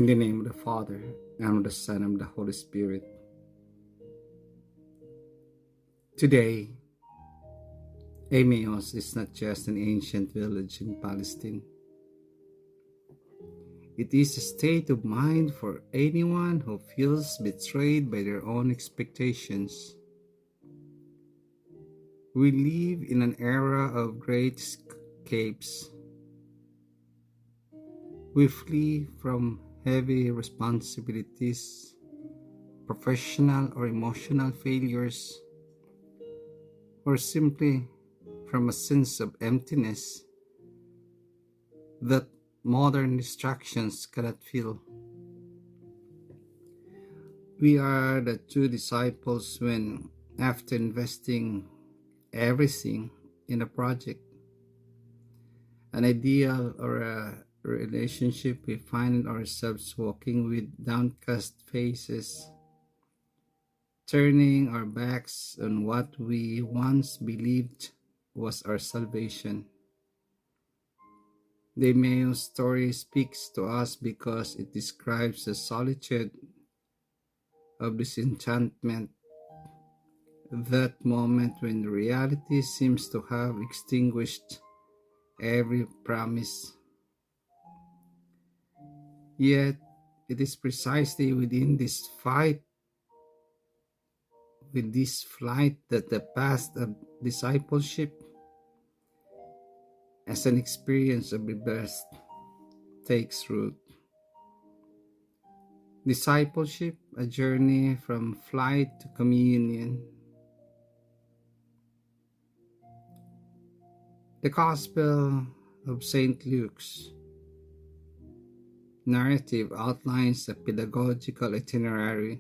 In the name of the Father, and of the Son, and of the Holy Spirit. Today, Emmaus is not just an ancient village in Palestine. It is a state of mind for anyone who feels betrayed by their own expectations. We live in an era of great escapes. We flee from heavy responsibilities, professional or emotional failures, or simply from a sense of emptiness that modern distractions cannot fill. We are the two disciples when, after investing everything in a project, an ideal, or a relationship, we find ourselves walking with downcast faces, turning our backs on what we once believed was our salvation. The Emmaus story speaks to us because it describes the solitude of disenchantment, that moment when reality seems to have extinguished every promise. Yet, it is precisely within this flight that the path of discipleship as an experience of rebirth takes root. Discipleship, a journey from flight to communion. The Gospel of St. Luke's narrative outlines a pedagogical itinerary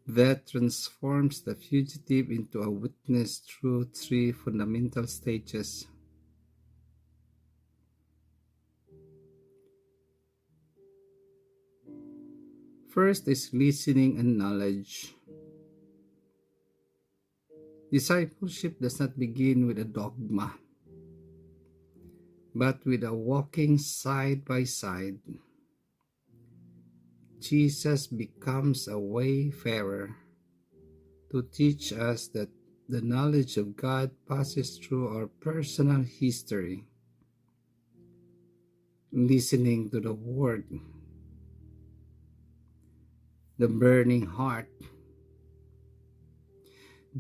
that transforms the fugitive into a witness through three fundamental stages. First is listening and knowledge. Discipleship does not begin with a dogma, but with a walking side by side. Jesus becomes a wayfarer to teach us that the knowledge of God passes through our personal history. Listening to the Word, the burning heart.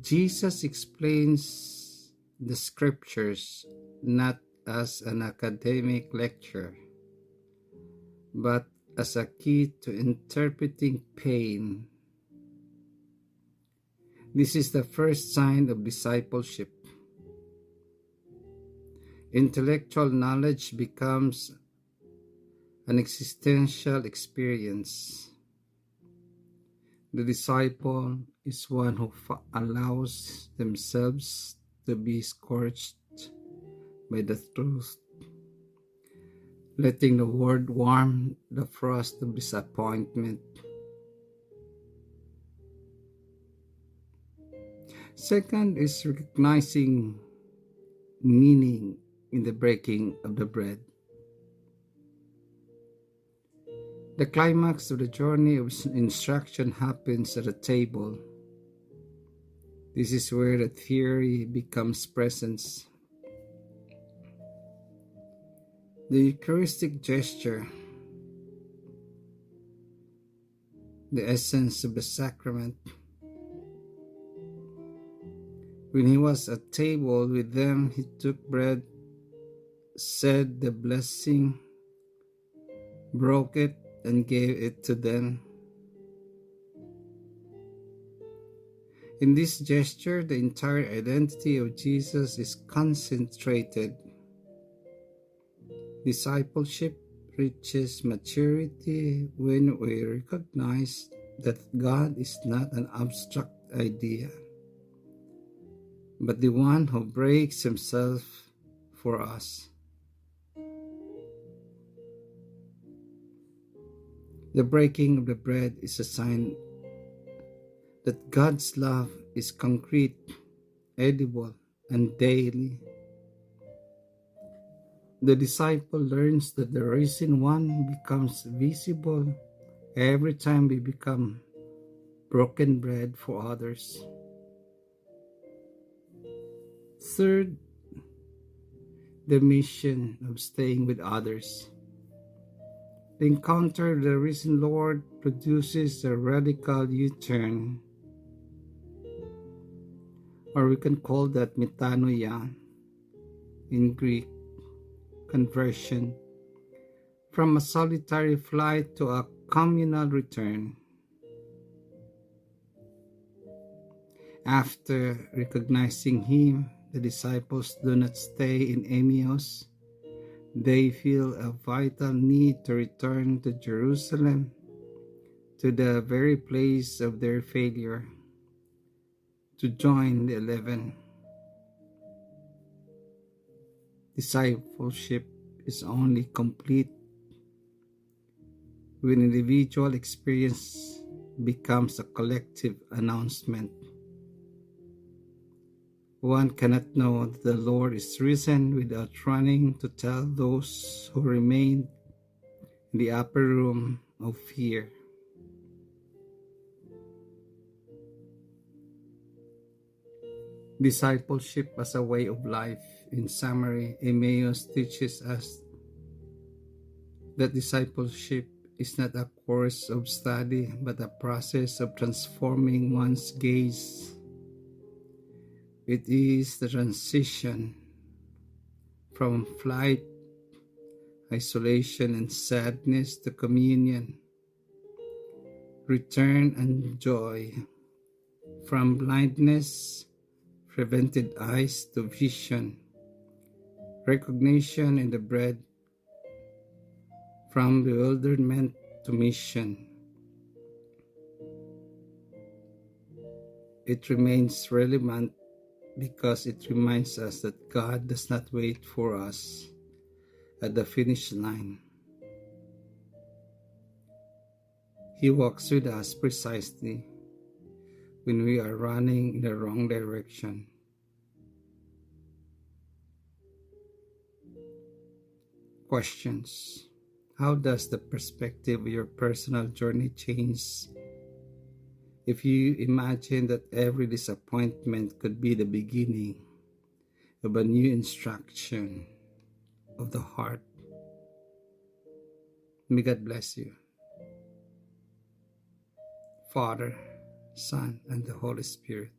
Jesus explains the scriptures not as an academic lecture, but as a key to interpreting pain. This is the first sign of discipleship. Intellectual knowledge becomes an existential experience. The disciple is one who allows themselves to be scorched by the truth, letting the word warm the frost of disappointment. Second is recognizing meaning in the breaking of the bread. The climax of the journey of instruction happens at a table. This is where the theory becomes presence. The Eucharistic gesture, the essence of the sacrament. When he was at table with them, he took bread, said the blessing, broke it, and gave it to them. In this gesture, the entire identity of Jesus is concentrated. Discipleship reaches maturity when we recognize that God is not an abstract idea, but the one who breaks himself for us. The breaking of the bread is a sign that God's love is concrete, edible, and daily. The disciple learns that the risen one becomes visible every time we become broken bread for others. Third, the mission of staying with others. The encounter with the risen Lord produces a radical U-turn, or we can call that metanoia in Greek, conversion, from a solitary flight to a communal return. After recognizing him, the disciples do not stay in Emmaus. They feel a vital need to return to Jerusalem, to the very place of their failure, to join the 11. Discipleship is only complete when individual experience becomes a collective announcement. One cannot know that the Lord is risen without running to tell those who remain in the upper room of fear. Discipleship as a way of life. In summary, Emmaus teaches us that discipleship is not a course of study, but a process of transforming one's gaze. It is the transition from flight, isolation, and sadness to communion, return and joy, from blindness, prevented eyes to vision, recognition in the bread, from bewilderment to mission. It remains relevant because it reminds us that God does not wait for us at the finish line. He walks with us precisely when we are running in the wrong direction. Questions. How does the perspective of your personal journey change if you imagine that every disappointment could be the beginning of a new instruction of the heart? May God bless you. Father, Son, and the Holy Spirit.